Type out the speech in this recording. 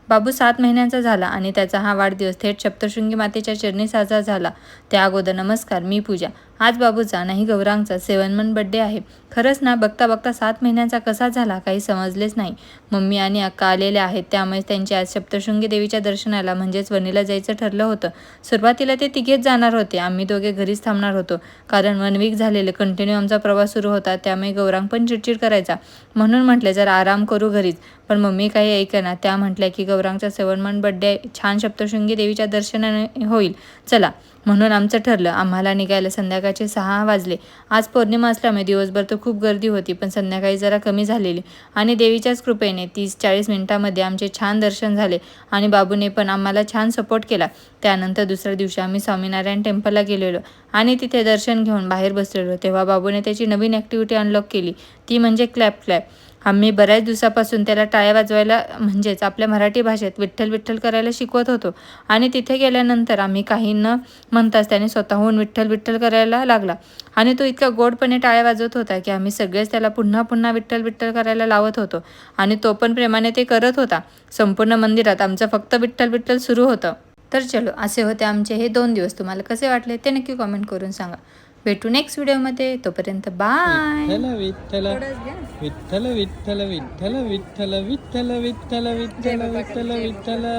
बाबू 7 महिन्यांचा झाला आणि त्याचा हा वाढदिवस थेट सप्तशृंगी मातेच्या चरणी साजरा झाला. त्या अगोदर नमस्कार, मी पूजा. आज बाबूचा नाही गौरांगचा 7 मंथ बर्थडे आहे. खरंच ना, बघता बघता 7 महिन्यांचा कसा झाला काही समजलेच नाही. मम्मी आणि अक्का आलेल्या आहेत, त्यामुळे त्यांची आज सप्तशृंगी देवीच्या दर्शनाला म्हणजेच वणीला जायचं ठरलं होतं. सुरुवातीला ते तिघेच जाणार होते. आम्ही दोघे घरीच थांबणार होतो, कारण 1 वीक झालेलं कंटिन्यू आमचा प्रवास सुरू होता. त्यामुळे गौरांग पण चिडचिड करायचा. म्हणून म्हटले जरा आराम करू घरीच. पण मम्मी काही ऐकेना. त्या म्हटल्या की गौरांगचा 7 मंथ बर्थडे छान सप्तशृंगी देवीच्या दर्शनाने होईल, चला. म्हणून आमचं ठरलं. आम्हाला निघायला संध्याकाळचे 6 वाजले. आज पौर्णिमा असल्यामुळे दिवसभर तर खूप गर्दी होती, पण संध्याकाळी जरा कमी झालेली आणि देवीच्याच कृपेने 30-40 मिनिटांमध्ये आमचे छान दर्शन झाले आणि बाबूने पण आम्हाला छान सपोर्ट केला. त्यानंतर दुसऱ्या दिवशी आम्ही स्वामीनारायण टेम्पलला गेलेलो आणि तिथे दर्शन घेऊन बाहेर बसलेलो. तेव्हा बाबूने त्याची नवीन ॲक्टिव्हिटी अनलॉक केली, ती म्हणजे क्लॅप. आम्ही बऱ्याच दिवसापासून त्याला टाळ्या वाजवायला म्हणजेच आपल्या मराठी भाषेत विठ्ठल विठ्ठल करायला शिकवत होतो आणि तिथे गेल्यानंतर आम्ही काही न म्हणताच त्याने स्वतःहून विठ्ठल विठ्ठल करायला लागला आणि तो इतका गोडपणे टाळ्या वाजवत होता की आम्ही सगळेच त्याला पुन्हा पुन्हा विठ्ठल विठ्ठल करायला लावत होतो आणि तो पण प्रेमाने ते करत होता. संपूर्ण मंदिरात आमचं फक्त विठ्ठल विठ्ठल सुरू होतं. तर चलो, असे होते आमचे हे 2 दिवस. तुम्हाला कसे वाटले ते नक्की कॉमेंट करून सांगा. भेटू नेक्स्ट व्हिडिओमध्ये. तोपर्यंत बाय. विठ्ठल विठ्ठल विठ्ठल विठ्ठल विठ्ठल विठ्ठल विठ्ठल विठ्ठल विठ्ठल विठ्ठल विठ्ठल.